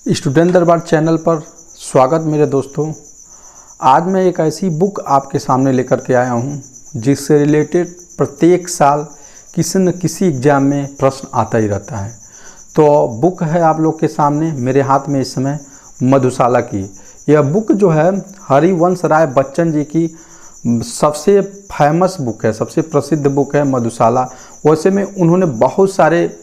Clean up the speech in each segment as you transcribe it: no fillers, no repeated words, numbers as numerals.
Student दरबार channel पर स्वागत मेरे दोस्तों। आज मैं एक ऐसी बुक आपके सामने लेकर के आया हूं जिससे रिलेटेड प्रत्येक साल किसी न किसी एग्ज़ाम में प्रश्न आता ही रहता है। तो बुक है आप लोग के सामने मेरे हाथ में इस समय मधुशाला की। यह बुक जो है हरिवंश राय बच्चन जी की सबसे फेमस बुक है, सबसे प्रसिद्ध बुक है मधुशाला। वैसे में उन्होंने बहुत सारे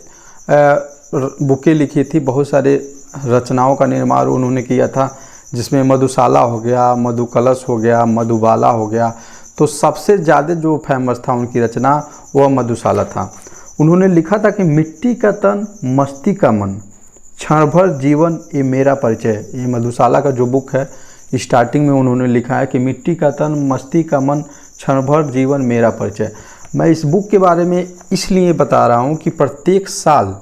बुकें लिखी थी, बहुत सारे रचनाओं का निर्माण उन्होंने किया था, जिसमें मधुशाला हो गया, मधु कलश हो गया, मधुबाला हो गया। तो सबसे ज़्यादा जो फेमस था उनकी रचना वह मधुशाला था। उन्होंने लिखा था कि मिट्टी का तन मस्ती का मन, क्षण भर जीवन ये मेरा परिचय। ये मधुशाला का जो बुक है स्टार्टिंग में उन्होंने लिखा है कि मिट्टी का तन मस्ती का मन, क्षण भर जीवन मेरा परिचय। मैं इस बुक के बारे में इसलिए बता रहा हूँ कि प्रत्येक साल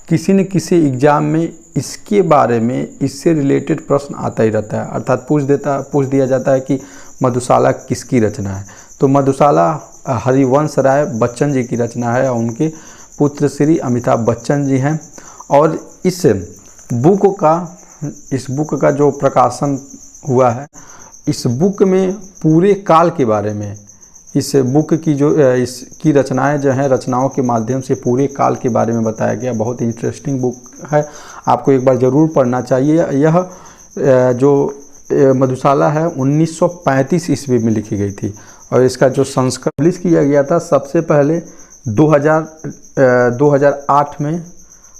किसी न किसी एग्ज़ाम में इसके बारे में, इससे रिलेटेड प्रश्न आता ही रहता है। अर्थात पूछ दिया जाता है कि मधुशाला किसकी रचना है। तो मधुशाला हरिवंश राय बच्चन जी की रचना है और उनके पुत्र श्री अमिताभ बच्चन जी हैं। और इस बुक का जो प्रकाशन हुआ है, इस बुक में पूरे काल के बारे में, इस बुक की जो इसकी रचनाएं जो हैं, रचनाओं के माध्यम से पूरे काल के बारे में बताया गया। बहुत इंटरेस्टिंग बुक है, आपको एक बार ज़रूर पढ़ना चाहिए। यह जो मधुशाला है 1935 ईस्वी में लिखी गई थी और इसका जो संस्करण पब्लिश किया गया था सबसे पहले 2008 में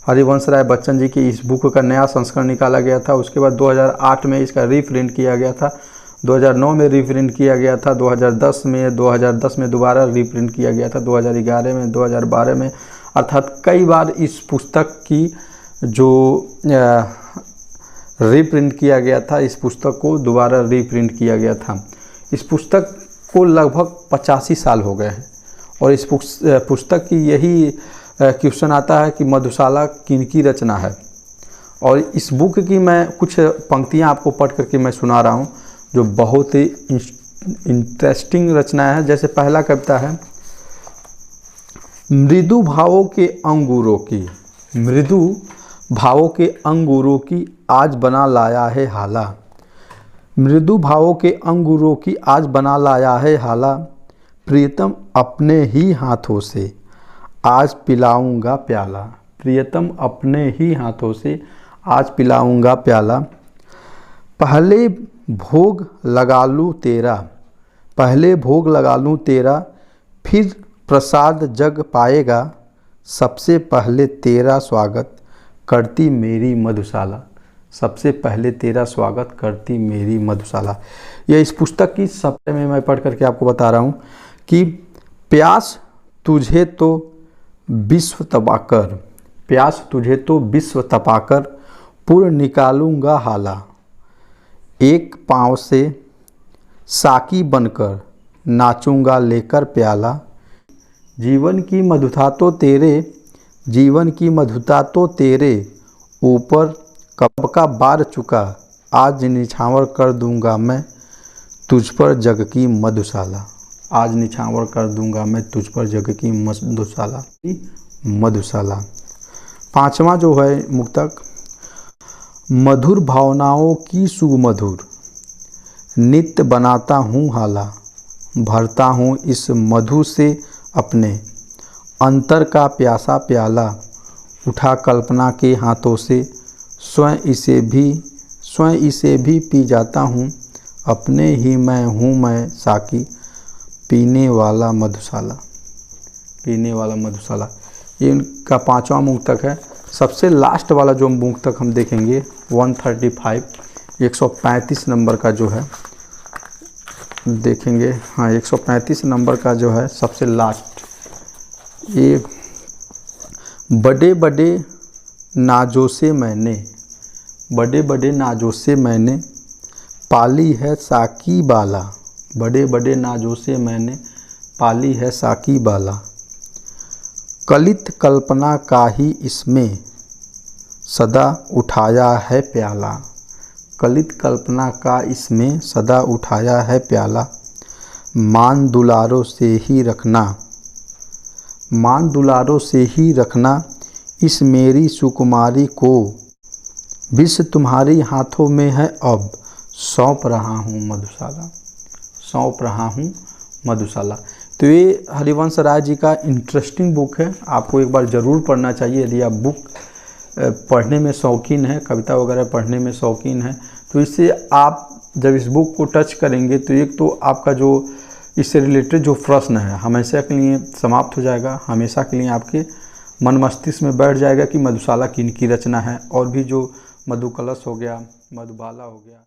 हरिवंश राय बच्चन जी की इस बुक का नया संस्करण निकाला गया था। उसके बाद 2008 में इसका रीप्रिंट किया गया था, 2009 में रीप्रिंट किया गया था, 2010 में दोबारा रीप्रिंट किया गया था, 2011 में, 2012 में, अर्थात कई बार इस पुस्तक की जो रीप्रिंट किया गया था, इस पुस्तक को दोबारा रीप्रिंट किया गया था। इस पुस्तक को लगभग 85 साल हो गए हैं और इस पुस्तक की यही क्वेश्चन आता है कि मधुशाला किनकी रचना है। और इस बुक की मैं कुछ पंक्तियाँ आपको पढ़ करके मैं सुना रहा हूँ जो बहुत ही इंटरेस्टिंग रचना है। जैसे पहला कविता है, मृदु भावों के अंगूरों की, मृदु भावों के अंगूरों की आज बना लाया है हाला, मृदु भावों के अंगूरों की आज बना लाया है हाला, प्रियतम अपने ही हाथों से आज पिलाऊंगा प्याला, प्रियतम अपने ही हाथों से आज पिलाऊंगा प्याला, पहले भोग लगा लूँ तेरा, पहले भोग लगा लूँ तेरा, फिर प्रसाद जग पाएगा, सबसे पहले तेरा स्वागत करती मेरी मधुशाला, सबसे पहले तेरा स्वागत करती मेरी मधुशाला। यह इस पुस्तक की सबसे में मैं पढ़ करके आपको बता रहा हूँ कि प्यास तुझे तो विश्व तपाकर, प्यास तुझे तो विश्व तपाकर पुर निकालूंगा हाला, एक पाँव से साकी बनकर नाचूंगा लेकर प्याला, जीवन की मधुता तो तेरे, जीवन की मधुता तो तेरे ऊपर कब का बार चुका, आज निछावर कर दूंगा मैं तुझ पर जग की मधुशाला, आज निछावर कर दूंगा मैं तुझ पर जग की मधुशाला, मधुशाला। पांचवा जो है मुक्तक, मधुर भावनाओं की सुमधुर नित्य बनाता हूँ हाला, भरता हूँ इस मधु से अपने अंतर का प्यासा प्याला, उठा कल्पना के हाथों से स्वयं इसे भी पी जाता हूँ, अपने ही मैं हूँ मैं साकी, पीने वाला मधुशाला, पीने वाला मधुशाला। ये इनका पांचवा मुक्तक है। सबसे लास्ट वाला जो मुक्तक हम देखेंगे 135 नंबर का जो है देखेंगे। हाँ, 135 नंबर का जो है सबसे लास्ट, ये बड़े बड़े नाजों से मैंने, बड़े बड़े नाजों से मैंने पाली है साकी बाला, बड़े बड़े नाजों से मैंने पाली है साकी बाला, कलित कल्पना का ही इसमें सदा उठाया है प्याला, कलित कल्पना का इसमें सदा उठाया है प्याला, मान दुलारों से ही रखना, मान दुलारों से ही रखना इस मेरी सुकुमारी को, विष तुम्हारी हाथों में है अब, सौंप रहा हूँ मधुशाला, सौंप रहा हूँ मधुशाला। तो ये हरिवंश राय जी का इंटरेस्टिंग बुक है, आपको एक बार ज़रूर पढ़ना चाहिए। यदि आप बुक पढ़ने में शौकीन है, कविता वगैरह पढ़ने में शौकीन है, तो इससे आप जब इस बुक को टच करेंगे तो एक तो आपका जो इससे रिलेटेड जो प्रश्न है हमेशा के लिए समाप्त हो जाएगा, हमेशा के लिए आपके मन मस्तिष्क में बैठ जाएगा कि मधुशाला किन की रचना है। और भी जो मधुकलश हो गया, मधुबाला हो गया।